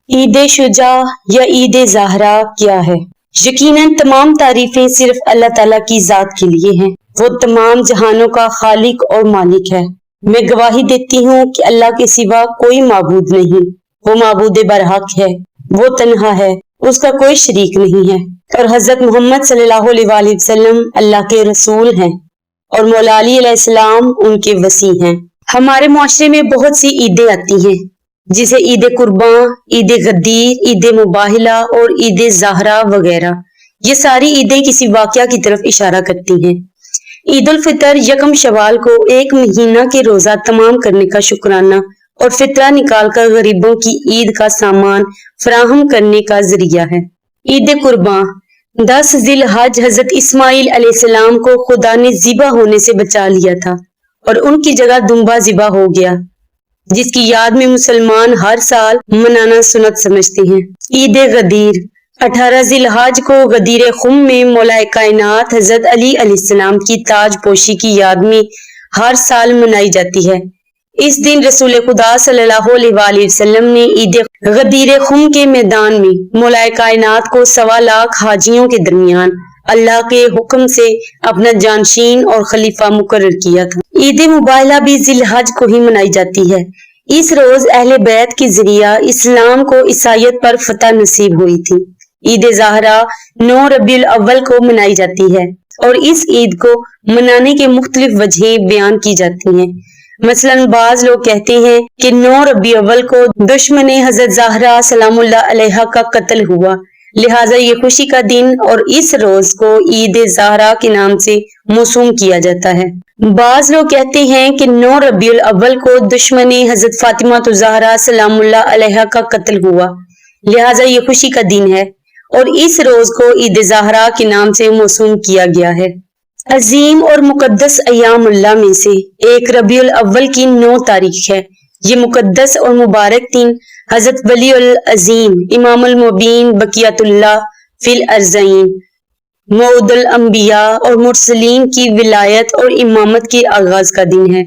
عید شجاع یا عید زہرا کیا ہے؟ یقیناً تمام تعریفیں صرف اللہ تعالیٰ کی ذات کے لیے ہیں۔ وہ تمام جہانوں کا خالق اور مالک ہے۔ میں گواہی دیتی ہوں کہ اللہ کے سوا کوئی معبود نہیں۔ وہ معبود برحق ہے، وہ تنہا ہے، اس کا کوئی شریک نہیں ہے، اور حضرت محمد صلی اللہ علیہ وآلہ وسلم اللہ کے رسول ہیں اور مولا علی علیہ السلام ان کے وصی ہیں۔ ہمارے معاشرے میں بہت سی عیدیں آتی ہیں، جسے عید قربان، عید غدیر، عید مباہلہ اور عید زہرا وغیرہ۔ یہ ساری عیدیں کسی واقعہ کی طرف اشارہ کرتی ہیں۔ عید الفطر یکم شوال کو ایک مہینہ کے روزہ تمام کرنے کا شکرانہ اور فطرہ نکال کر غریبوں کی عید کا سامان فراہم کرنے کا ذریعہ ہے۔ عید قربان 10 ذی الحج حضرت اسماعیل علیہ السلام کو خدا نے ذبح ہونے سے بچا لیا تھا اور ان کی جگہ دمبا ذبح ہو گیا، جس کی یاد میں مسلمان ہر سال منانا سنت سمجھتے ہیں۔ عید غدیر 18 ذی الحج کو غدیر خم میں مولا کائنات حضرت علی علیہ السلام کی تاج پوشی کی یاد میں ہر سال منائی جاتی ہے۔ اس دن رسول خدا صلی اللہ علیہ وآلہ وسلم نے عید غدیر خم کے میدان میں مولا کائنات کو 1.25 لاکھ حاجیوں کے درمیان اللہ کے حکم سے اپنا جانشین اور خلیفہ مقرر کیا تھا۔ عید مباہلہ بھی ذی الحج کو ہی منائی جاتی ہے۔ اس روز اہل بیت کے ذریعہ اسلام کو عیسائیت پر فتح نصیب ہوئی تھی۔ عید زہرا 9 ربیع الاول کو منائی جاتی ہے اور اس عید کو منانے کے مختلف وجہیں بیان کی جاتی ہیں۔ مثلاً بعض لوگ کہتے ہیں کہ 9 ربیع اول کو دشمن حضرت زہرا سلام اللہ علیہا کا قتل ہوا، لہٰذا یہ خوشی کا دن اور اس روز کو عید زہرا کے نام سے موسوم کیا جاتا ہے۔ بعض لوگ کہتے ہیں کہ 9 ربیع الاول کو دشمن حضرت فاطمہ الزہرا سلام اللہ علیہا کا قتل ہوا، لہٰذا یہ خوشی کا دن ہے اور اس روز کو عید زہرا کے نام سے موسوم کیا گیا ہے۔ عظیم اور مقدس ایام اللہ میں سے ایک ربیع الاول کی 9 تاریخ ہے۔ یہ مقدس اور مبارک دن حضرت ولی العظیم امام المبین بقیت اللہ فی الارضین موعود الانبیاء اور مرسلین کی ولایت اور امامت کے آغاز کا دن ہے۔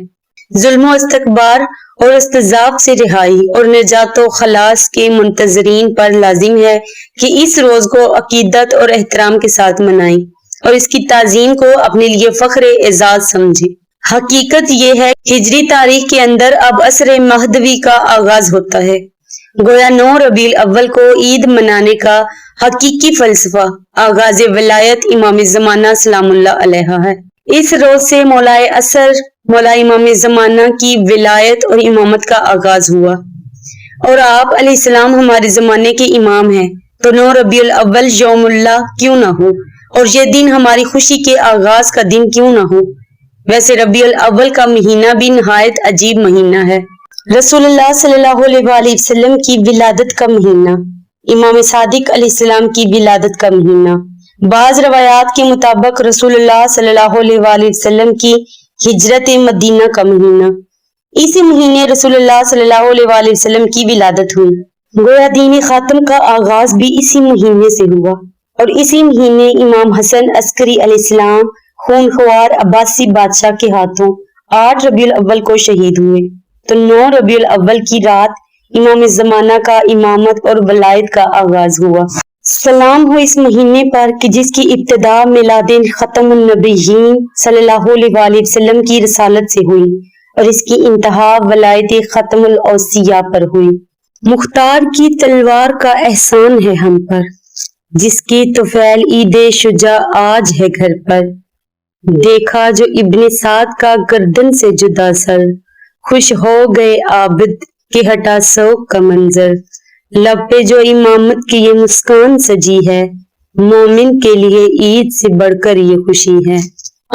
ظلم و استکبار اور استضعاف سے رہائی اور نجات و خلاص کے منتظرین پر لازم ہے کہ اس روز کو عقیدت اور احترام کے ساتھ منائیں اور اس کی تعظیم کو اپنے لیے فخر اعزاز سمجھیں۔ حقیقت یہ ہے ہجری تاریخ کے اندر اب عصر مہدوی کا آغاز ہوتا ہے۔ گویا 9 ربیع الاول کو عید منانے کا حقیقی فلسفہ آغاز ولایت امام زمانہ سلام اللہ علیہ ہے۔ اس روز سے مولا عصر مولا امام زمانہ کی ولایت اور امامت کا آغاز ہوا اور آپ علیہ السلام ہمارے زمانے کے امام ہیں، تو 9 ربیع الاول یوم اللہ کیوں نہ ہو اور یہ دن ہماری خوشی کے آغاز کا دن کیوں نہ ہو؟ ویسے ربیع الاول کا مہینہ بھی نہایت عجیب مہینہ ہے۔ رسول اللہ صلی اللہ علیہ وآلہ وسلم کی ولادت کا مہینہ، امام صادق علیہ السلام کی ولادت کا مہینہ۔ بعض روایات کے مطابق رسول اللہ صلی اللہ علیہ وآلہ وسلم کی ہجرت مدینہ کا مہینہ۔ اسی مہینے رسول اللہ صلی اللہ علیہ وآلہ وسلم کی ولادت ہوئی۔ گویا دین خاتم کا آغاز بھی اسی مہینے سے ہوا اور اسی مہینے امام حسن عسکری علیہ السلام خونخوار عباسی بادشاہ کے ہاتھوں 8 ربیع الاول کو شہید ہوئے، تو 9 ربیع الاول کی رات امام زمانہ کا امامت اور ولایت کا آغاز ہوا۔ سلام ہو اس مہینے پر کہ جس کی ابتدا میلاد ختم النبیین صلی اللہ علیہ وآلہ وسلم کی رسالت سے ہوئی اور اس کی انتہا ولایت ختم الاوصیاء پر ہوئی۔ مختار کی تلوار کا احسان ہے ہم پر، جس کی طفیل عید شجاع آج ہے گھر پر۔ دیکھا جو ابن سعد کا گردن سے جدا سر، خوش ہو گئے عابد کہ ہٹا سوگ کا منظر۔ لب پہ جو امامت کی یہ مسکان سجی ہے، مومن کے لیے عید سے بڑھ کر یہ خوشی ہے۔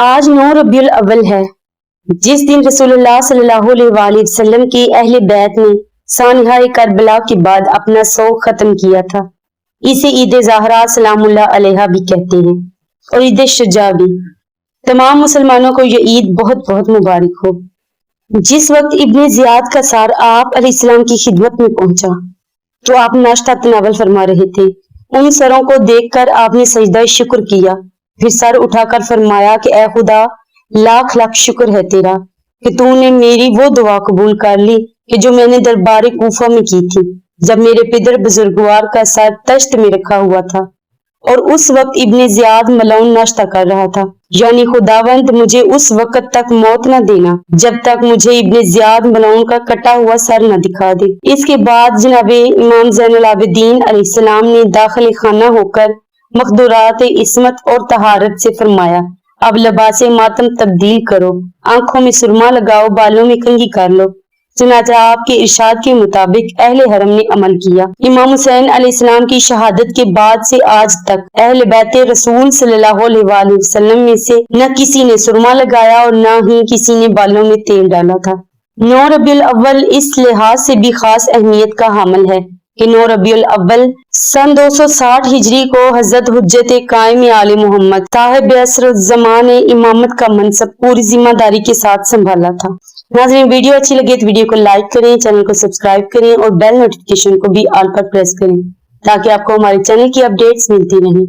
آج 9 ربیع الاول ہے، جس دن رسول اللہ صلی اللہ علیہ وآلہ وسلم کی اہل بیت نے سانحہ کربلا کے بعد اپنا سوگ ختم کیا تھا۔ اسے عید زہرا سلام اللہ علیہا بھی کہتے ہیں اور عید شجاع بھی۔ تمام مسلمانوں کو یہ عید بہت بہت مبارک ہو۔ جس وقت ابن زیاد کا سار آپ علیہ السلام کی خدمت میں پہنچا تو آپ ناشتہ تناول فرما رہے تھے۔ ان سروں کو دیکھ کر آپ نے سجدہ شکر کیا، پھر سر اٹھا کر فرمایا کہ اے خدا، لاکھ لاکھ شکر ہے تیرا کہ تو نے میری وہ دعا قبول کر لی کہ جو میں نے دربار کوفہ میں کی تھی۔ جب میرے پدر بزرگوار کا سر تشت میں رکھا ہوا تھا اور اس وقت ابن زیاد ملعون ناشتہ کر رہا تھا، یعنی خداوند مجھے اس وقت تک موت نہ دینا جب تک مجھے ابن زیاد ملعون کا کٹا ہوا سر نہ دکھا دے۔ اس کے بعد جناب امام زین العابدین علیہ السلام نے داخل خانہ ہو کر مقدورات عصمت اور طہارت سے فرمایا، اب لباس ماتم تبدیل کرو، آنکھوں میں سرما لگاؤ، بالوں میں کنگھی کر لو۔ چنانچہ آپ کے ارشاد کے مطابق اہل حرم نے عمل کیا۔ امام حسین علیہ السلام کی شہادت کے بعد سے آج تک اہل بیت رسول صلی اللہ علیہ وآلہ وسلم میں سے نہ کسی نے سرما لگایا اور نہ ہی کسی نے بالوں میں تیل ڈالا تھا۔ 9 ربیع الاول اس لحاظ سے بھی خاص اہمیت کا حامل ہے کہ 9 ربیع الاول سن 260 ہجری کو حضرت حجت قائم آل محمد صاحب عصر الزمان نے امامت کا منصب پوری ذمہ داری کے ساتھ سنبھالا تھا۔ ناظرین، ویڈیو اچھی لگے تو ویڈیو کو لائک کریں، چینل کو سبسکرائب کریں اور بیل نوٹیفیکیشن کو بھی آل پر پریس کریں تاکہ آپ کو ہمارے چینل کی اپڈیٹس ملتی رہیں۔